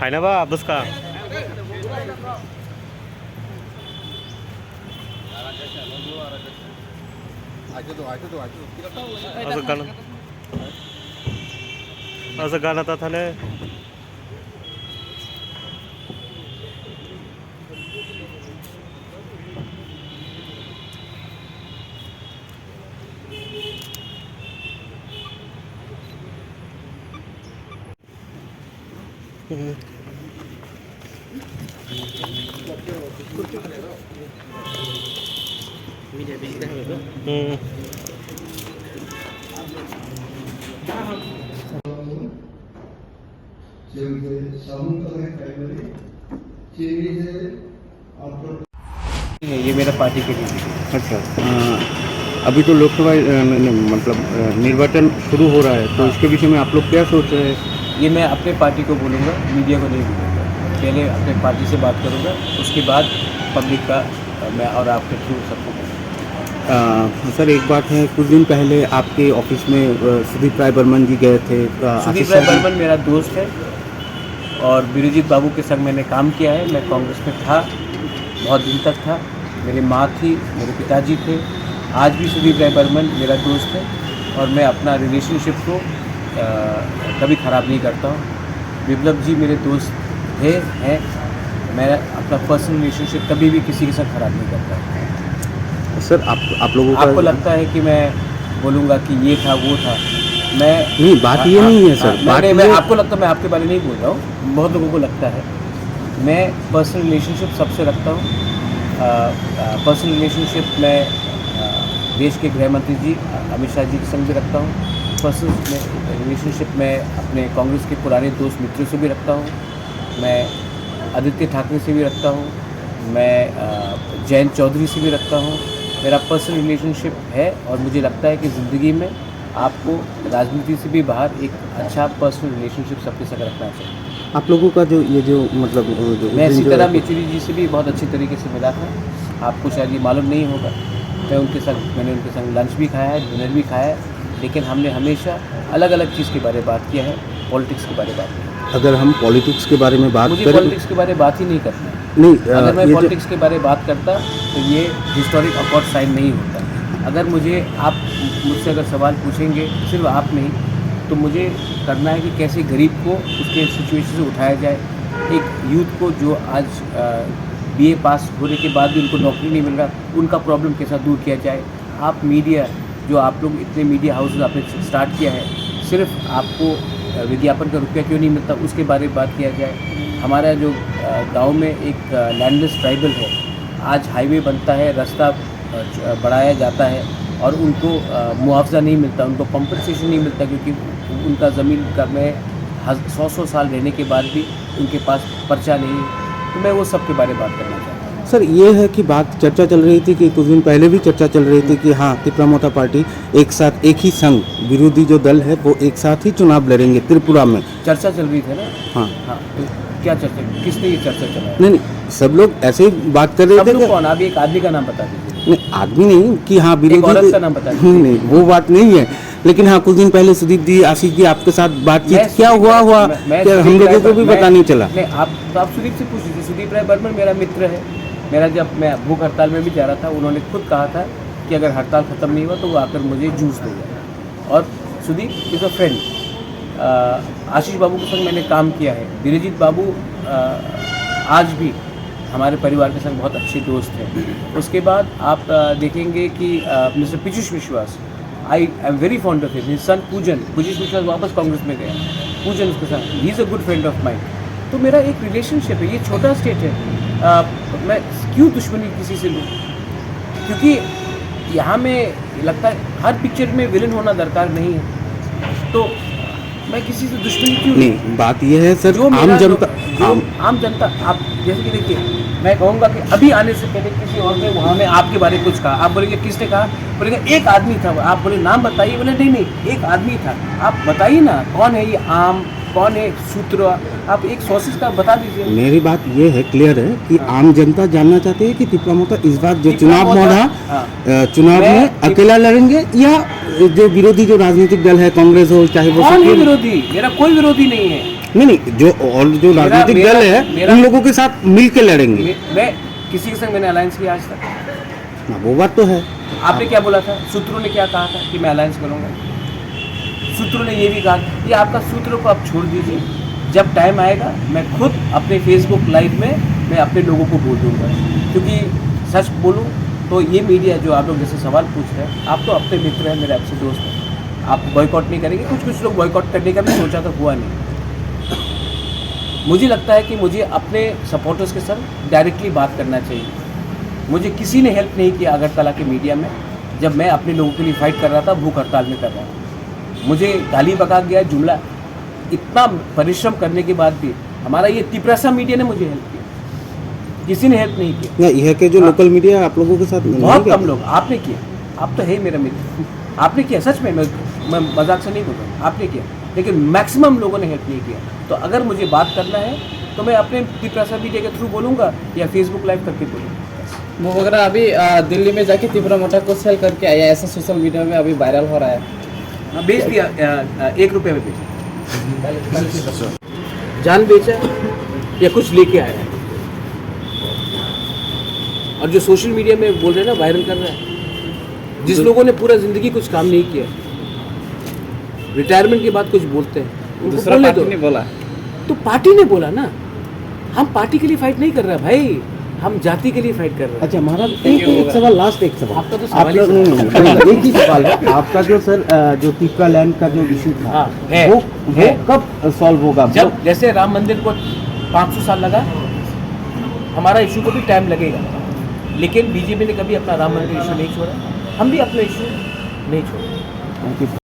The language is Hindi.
आहे ना बा बस का असं गाणं असं गाणं आता थाले ये मेरा पार्टी के लिए। अच्छा अभी तो लोकसभा मतलब निर्वाचन शुरू हो रहा है तो इसके विषय में आप लोग क्या सोच रहे हैं? ये मैं अपने पार्टी को बोलूँगा, मीडिया को नहीं बोलूँगा। पहले अपने पार्टी से बात करूँगा, उसके बाद पब्लिक का मैं और आपके थ्रू सबको बोलूँगा। सर एक बात है, कुछ दिन पहले आपके ऑफिस में सुदीप राय बर्मन जी गए थे। सुदीप राय बर्मन मेरा दोस्त है और बीरजीत बाबू के संग मैंने काम किया है। मैं कांग्रेस में था, बहुत दिन तक था। मेरी माँ थी, मेरे पिताजी थे। आज भी सुदीप राय बर्मन मेरा दोस्त है और मैं अपना रिलेशनशिप को कभी ख़राब नहीं करता हूँ। विप्लव जी मेरे दोस्त थे हैं। मैं अपना पर्सनल रिलेशनशिप कभी भी किसी के साथ ख़राब नहीं करता। सर आप लोगों का आपको लगता है कि मैं बोलूँगा कि ये था वो था, मैं नहीं, बात ये नहीं है सर। मैं आपको लगता है मैं आपके बारे में नहीं बोल रहा हूँ, बहुत लोगों को लगता है। मैं पर्सनल रिलेशनशिप सबसे रखता हूँ। पर्सनल रिलेशनशिप मैं देश के गृह मंत्री जी अमित शाह जी के संग भी रखता हूँ। पर्सनल रिलेशनशिप मैं अपने कांग्रेस के पुराने दोस्त मित्रों से भी रखता हूँ। मैं आदित्य ठाकरे से भी रखता हूँ। मैं जयंत चौधरी से भी रखता हूँ। मेरा पर्सनल रिलेशनशिप है और मुझे लगता है कि ज़िंदगी में आपको राजनीति से भी बाहर एक अच्छा पर्सनल रिलेशनशिप सबके साथ रखना चाहिए। आप लोगों का जो ये जो मतलब मैं सीताराम येचुरी जी से भी बहुत अच्छी तरीके से मिला था। आपको शायद ये मालूम नहीं होगा, मैंने उनके संग लंच भी खाया है, डिनर भी खाया है, लेकिन हमने हमेशा अलग अलग चीज़ के बारे में बात किया है, पॉलिटिक्स के बारे में बात किया है। अगर हम पॉलिटिक्स के बारे में बात मुझे करें, पॉलिटिक्स के बारे में बात ही नहीं करना है। नहीं अगर मैं पॉलिटिक्स के बारे में बात करता तो ये हिस्टोरिक अकॉर्ड साइन नहीं होता। अगर आप मुझसे अगर सवाल पूछेंगे, सिर्फ आप नहीं, तो मुझे करना है कि कैसे गरीब को उसके सिचुएशन से उठाया जाए। एक यूथ को जो आज बीए पास होने के बाद भी उनको नौकरी नहीं मिल रहा, उनका प्रॉब्लम कैसा दूर किया जाए। आप मीडिया, जो आप लोग इतने मीडिया हाउसेज आपने स्टार्ट किया है, सिर्फ आपको विज्ञापन का रुपया क्यों नहीं मिलता, उसके बारे में बात किया जाए। हमारा जो गांव में एक लैंडलेस ट्राइबल है, आज हाईवे बनता है, रास्ता बढ़ाया जाता है और उनको मुआवजा नहीं मिलता, उनको कंपनसेशन नहीं मिलता, क्योंकि उनका ज़मीन का में 100 साल रहने के बाद भी उनके पास पर्चा नहीं है। तो मैं वो सब के बारे में बात करना चाहता हूँ। सर ये है कि बात चर्चा चल रही थी कि कुछ दिन पहले भी चर्चा चल रही थी कि हाँ, त्रिपुरा पार्टी एक साथ, एक ही संघ, विरोधी जो दल है वो एक साथ ही चुनाव लड़ेंगे त्रिपुरा में। चर्चा चल रही थी ना। हाँ हाँ, तो क्या चर्चा, किसने ये चर्चा चलाया? नहीं, सब लोग ऐसे ही बात कर रहे थे। कौन? आप एक आदमी का नाम बता दीजिए। नहीं, आदमी नहीं कि हाँ विरोधी, औरत का नाम बता दीजिए। नहीं, वो बात नहीं है, लेकिन हाँ कुछ दिन पहले सुदीप जी, आशीष जी आपके साथ बातचीत क्या हुआ क्या हम लोगों को भी पता नहीं चला। नहीं, आप सुदीप से पूछ लीजिए। सुदीप राय बर्मन मेरा मित्र है। मेरा जब मैं भूख हड़ताल में भी जा रहा था, उन्होंने खुद कहा था कि अगर हड़ताल ख़त्म नहीं हुआ तो वो आकर मुझे जूस देगा। और सुदीप इज़ अ फ्रेंड। आशीष बाबू के संग मैंने काम किया है। बीरजीत बाबू आज भी हमारे परिवार के संग बहुत अच्छे दोस्त हैं। उसके बाद आप देखेंगे कि mister Piyush Vishwas, I am very fond of him. Son Pujan Vishwas वापस कांग्रेस में गया। पूजन उसके साथ, he is a good friend of mind. तो मेरा एक रिलेशनशिप है। ये छोटा स्टेट है, मैं क्यों दुश्मनी किसी से लूँ? क्योंकि यहाँ में लगता है हर पिक्चर में विलन होना दरकार नहीं है, तो मैं किसी से दुश्मनी क्यों? नहीं, बात यह है सर, आम जनता, आप जैसे कि देखिए, मैं कहूँगा कि अभी आने से पहले किसी और ने वहाँ में आपके बारे में कुछ कहा, आप बोलेंगे किसने कहा? बोलेंगे एक आदमी था। आप बोले नाम बताइए, बोले नहीं एक आदमी था। आप बताइए ना कौन है ये आम, कौन है सूत्र, आप एक सोर्सेज का बता दीजिए। मेरी बात ये है, क्लियर है कि आम जनता जानना चाहती है कि त्रिपुरा इस बार जो चुनाव होगा, चुनाव में अकेला लड़ेंगे या जो विरोधी जो राजनीतिक दल है, कांग्रेस हो चाहे वो, कौन है विरोधी? मेरा कोई विरोधी नहीं है। नहीं जो और जो राजनीतिक दल है उन लोगों के साथ मिल के लड़ेंगे। मैं किसी के संग मैंने अलायंस किया आज तक? हाँ, वो बात तो है। आपने क्या बोला था? सूत्रों ने क्या कहा था कि मैं अलायंस करूंगा? सूत्रों ने ये भी कहा, ये आपका सूत्रों को आप छोड़ दीजिए, जब टाइम आएगा मैं खुद अपने फेसबुक लाइव में मैं अपने लोगों को बोल दूंगा। क्योंकि सच बोलूं तो ये मीडिया जो आप लोग जैसे सवाल पूछ रहे हैं, आप तो अपने मित्र हैं, मेरे आपसे दोस्त हैं, आप बॉयकॉट नहीं करेंगे। कुछ लोग बॉयकॉट करने का भी सोचा तो हुआ नहीं। मुझे लगता है कि मुझे अपने सपोर्टर्स के साथ डायरेक्टली बात करना चाहिए। मुझे किसी ने हेल्प नहीं किया अगरतला के मीडिया में, जब मैं अपने लोगों के लिए फाइट कर रहा था, भूख हड़ताल में कर रहा था। मुझे गाली बका गया, जुमला, इतना परिश्रम करने के बाद भी हमारा ये तिपरासा मीडिया ने मुझे हेल्प किया, किसी ने हेल्प नहीं किया। यह के जो लोकल मीडिया आप लोगों के साथ बहुत कम लोग। आपने किया, आप तो है मेरा मित्र, आपने किया, सच में मैं मजाक से नहीं बोल रहा, आपने किया, लेकिन मैक्सिमम लोगों ने हेल्प नहीं किया। तो अगर मुझे बात करना है तो मैं अपने तिपरासा मीडिया के थ्रू बोलूँगा या फेसबुक लाइव करके बोलूँगा। वो वगैरह अभी दिल्ली में जाके तिपरा मोटा को सेल करके आया, ऐसा सोशल मीडिया में अभी वायरल हो रहा है। हाँ, बेच दिया, 1 रुपये में बेचा, जान बेचा या कुछ लेके आया है। और जो सोशल मीडिया में बोल रहे हैं ना, वायरल कर रहा है, जिस लोगों ने पूरा जिंदगी कुछ काम नहीं किया, रिटायरमेंट के बाद कुछ बोलते हैं, उनको दूसरा बोलने पार्टी दो। ने बोला, तो पार्टी ने बोला ना, हम पार्टी के लिए फाइट नहीं कर रहे भाई, हम जाति के लिए फाइट कर रहे हैं। अच्छा महाराज, एक सवाल, लास्ट एक सवाल आपका तो आप सवाल ही लोग नहीं, एक ही सवाल है आपका, जो सर जो तिपका लैंड का जो इशू था, हाँ, है, वो है। कब सॉल्व होगा? जब जैसे राम मंदिर को 500 साल लगा, हमारा इशू को भी टाइम लगेगा, लेकिन बीजेपी ने कभी अपना राम मंदिर इशू नहीं छोड़ा, हम भी अपना इशू नहीं छोड़ा।